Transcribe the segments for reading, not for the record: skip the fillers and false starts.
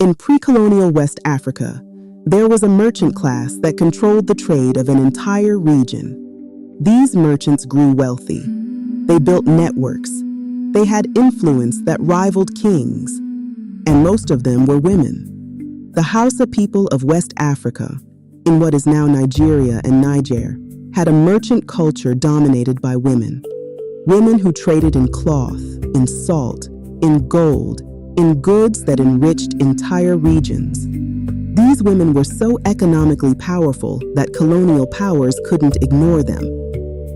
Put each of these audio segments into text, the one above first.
In pre-colonial West Africa, there was a merchant class that controlled the trade of an entire region. These merchants grew wealthy. They built networks. They had influence that rivaled kings, and most of them were women. The Hausa people of West Africa, in what is now Nigeria and Niger, had a merchant culture dominated by women. Women who traded in cloth, in salt, in gold, in goods that enriched entire regions. These women were so economically powerful that colonial powers couldn't ignore them.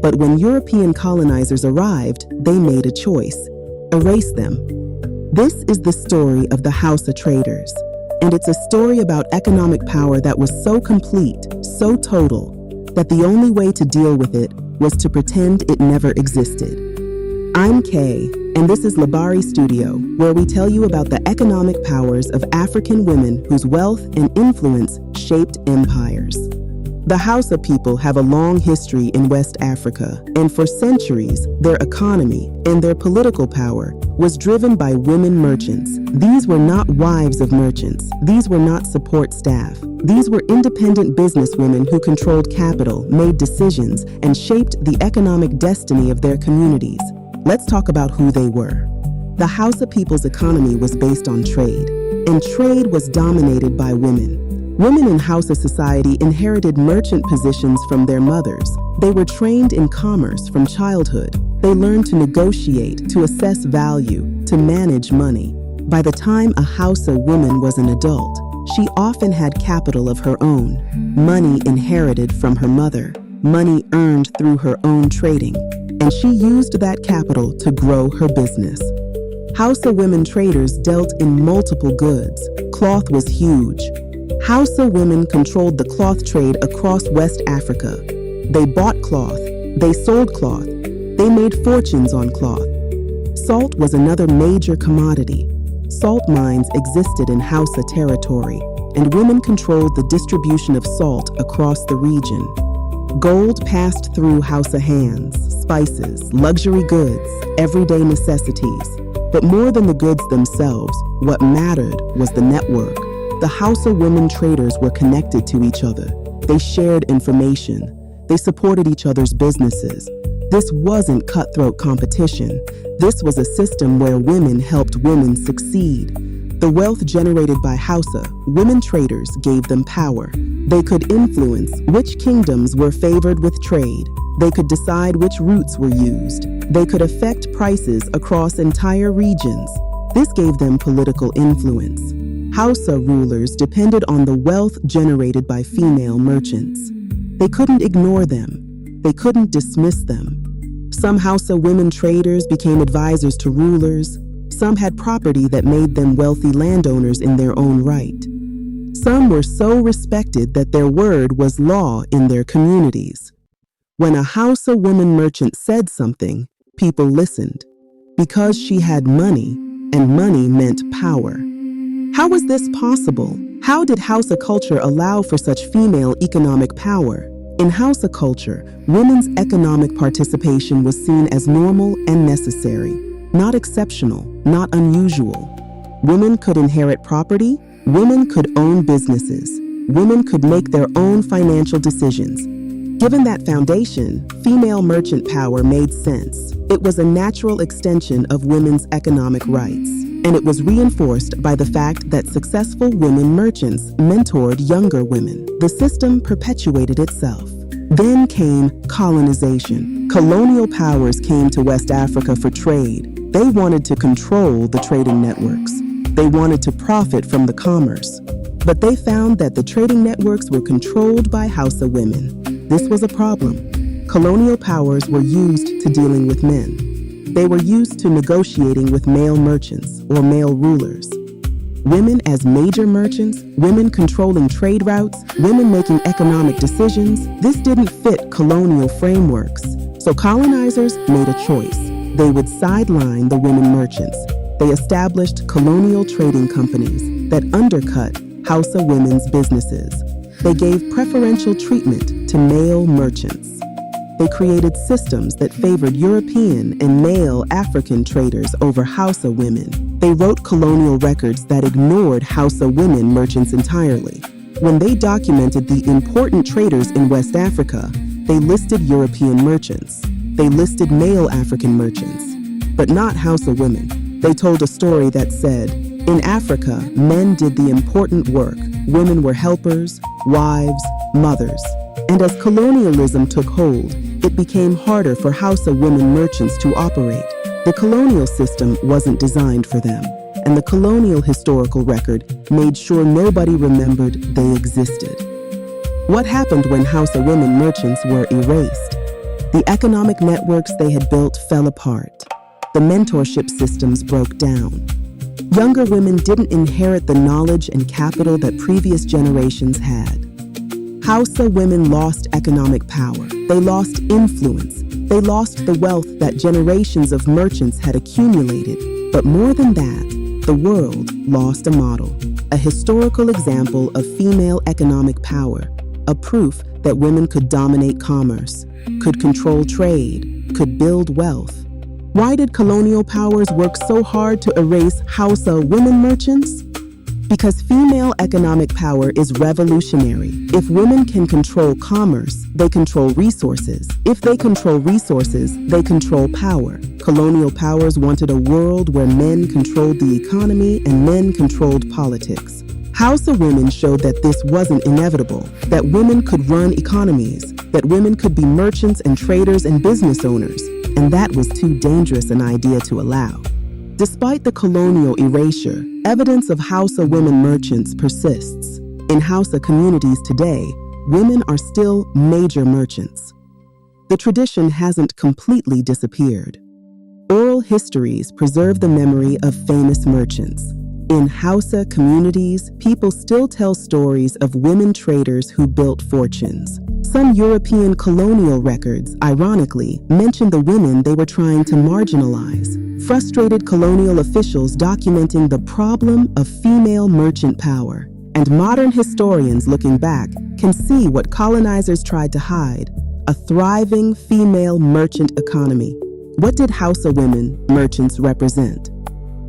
But when European colonizers arrived, they made a choice: erase them. This is the story of the Hausa traders, and it's a story about economic power that was so complete, so total, that the only way to deal with it was to pretend it never existed. I'm Kay, and this is Labari Studio, where we tell you about the economic powers of African women whose wealth and influence shaped empires. The Hausa people have a long history in West Africa, and for centuries, their economy and their political power was driven by women merchants. These were not wives of merchants. These were not support staff. These were independent businesswomen who controlled capital, made decisions, and shaped the economic destiny of their communities. Let's talk about who they were. The Hausa people's economy was based on trade, and trade was dominated by women. Women in Hausa society inherited merchant positions from their mothers. They were trained in commerce from childhood. They learned to negotiate, to assess value, to manage money. By the time a Hausa woman was an adult, she often had capital of her own, money inherited from her mother, money earned through her own trading, and she used that capital to grow her business. Hausa women traders dealt in multiple goods. Cloth was huge. Hausa women controlled the cloth trade across West Africa. They bought cloth, they sold cloth, they made fortunes on cloth. Salt was another major commodity. Salt mines existed in Hausa territory, and women controlled the distribution of salt across the region. Gold passed through Hausa hands, spices, luxury goods, everyday necessities. But more than the goods themselves, what mattered was the network. The Hausa women traders were connected to each other. They shared information. They supported each other's businesses. This wasn't cutthroat competition. This was a system where women helped women succeed. The wealth generated by Hausa women traders gave them power. They could influence which kingdoms were favored with trade. They could decide which routes were used. They could affect prices across entire regions. This gave them political influence. Hausa rulers depended on the wealth generated by female merchants. They couldn't ignore them. They couldn't dismiss them. Some Hausa women traders became advisors to rulers. Some had property that made them wealthy landowners in their own right. Some were so respected that their word was law in their communities. When a Hausa woman merchant said something, people listened, because she had money, and money meant power. How was this possible? How did Hausa culture allow for such female economic power? In Hausa culture, women's economic participation was seen as normal and necessary, not exceptional, not unusual. Women could inherit property, women could own businesses, women could make their own financial decisions. Given that foundation, female merchant power made sense. It was a natural extension of women's economic rights. And it was reinforced by the fact that successful women merchants mentored younger women. The system perpetuated itself. Then came colonization. Colonial powers came to West Africa for trade. They wanted to control the trading networks. They wanted to profit from the commerce. But they found that the trading networks were controlled by Hausa women. This was a problem. Colonial powers were used to dealing with men. They were used to negotiating with male merchants or male rulers. Women as major merchants, women controlling trade routes, women making economic decisions, this didn't fit colonial frameworks. So colonizers made a choice. They would sideline the women merchants. They established colonial trading companies that undercut Hausa women's businesses. They gave preferential treatment to male merchants. they created systems that favored European and male African traders over Hausa women. They wrote colonial records that ignored Hausa women merchants entirely. When they documented the important traders in West Africa, they listed European merchants. They listed male African merchants, but not Hausa women. They told a story that said, in Africa, men did the important work. Women were helpers, wives, mothers. And as colonialism took hold, it became harder for Hausa women merchants to operate. The colonial system wasn't designed for them, and the colonial historical record made sure nobody remembered they existed. What happened when Hausa women merchants were erased? The economic networks they had built fell apart. The mentorship systems broke down. Younger women didn't inherit the knowledge and capital that previous generations had. Hausa women lost economic power. They lost influence. They lost the wealth that generations of merchants had accumulated. But more than that, the world lost a model, a historical example of female economic power, a proof that women could dominate commerce, could control trade, could build wealth. Why did colonial powers work so hard to erase Hausa women merchants? Because female economic power is revolutionary. If women can control commerce, they control resources. If they control resources, they control power. Colonial powers wanted a world where men controlled the economy and men controlled politics. Hausa women showed that this wasn't inevitable, that women could run economies, that women could be merchants and traders and business owners, and that was too dangerous an idea to allow. Despite the colonial erasure, evidence of Hausa women merchants persists. In Hausa communities today, women are still major merchants. The tradition hasn't completely disappeared. Oral histories preserve the memory of famous merchants. In Hausa communities, people still tell stories of women traders who built fortunes. Some European colonial records, ironically, mention the women they were trying to marginalize. Frustrated colonial officials documenting the problem of female merchant power. And modern historians looking back can see what colonizers tried to hide, a thriving female merchant economy. What did Hausa women merchants represent?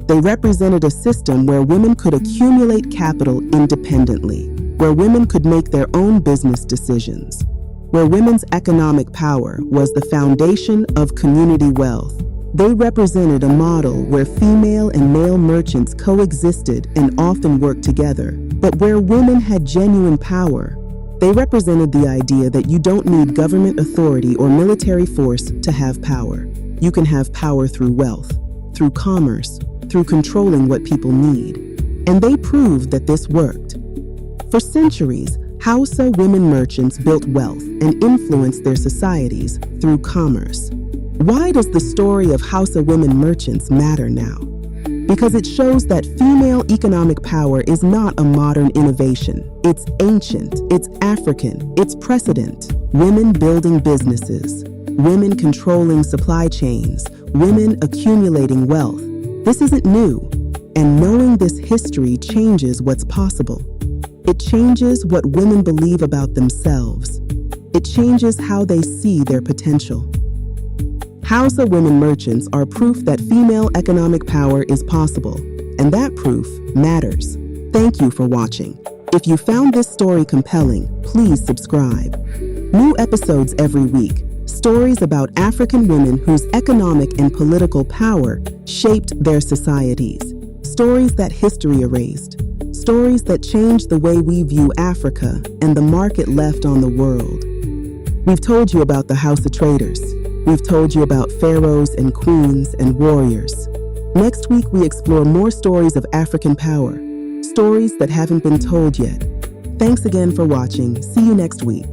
They represented a system where women could accumulate capital independently, where women could make their own business decisions, where women's economic power was the foundation of community wealth. They represented a model where female and male merchants coexisted and often worked together, but where women had genuine power. They represented the idea that you don't need government authority or military force to have power. You can have power through wealth, through commerce, through controlling what people need. And they proved that this worked. For centuries, Hausa women merchants built wealth and influenced their societies through commerce. Why does the story of Hausa women merchants matter now? Because it shows that female economic power is not a modern innovation. It's ancient, it's African, it's precedent. Women building businesses, women controlling supply chains, women accumulating wealth. This isn't new, and knowing this history changes what's possible. It changes what women believe about themselves. It changes how they see their potential. Hausa women merchants are proof that female economic power is possible, and that proof matters. Thank you for watching. If you found this story compelling, please subscribe. New episodes every week. Stories about African women whose economic and political power shaped their societies. Stories that history erased. Stories that changed the way we view Africa and the mark it left on the world. We've told you about the Hausa traders. We've told you about pharaohs and queens and warriors. Next week, we explore more stories of African power. Stories that haven't been told yet. Thanks again for watching. See you next week.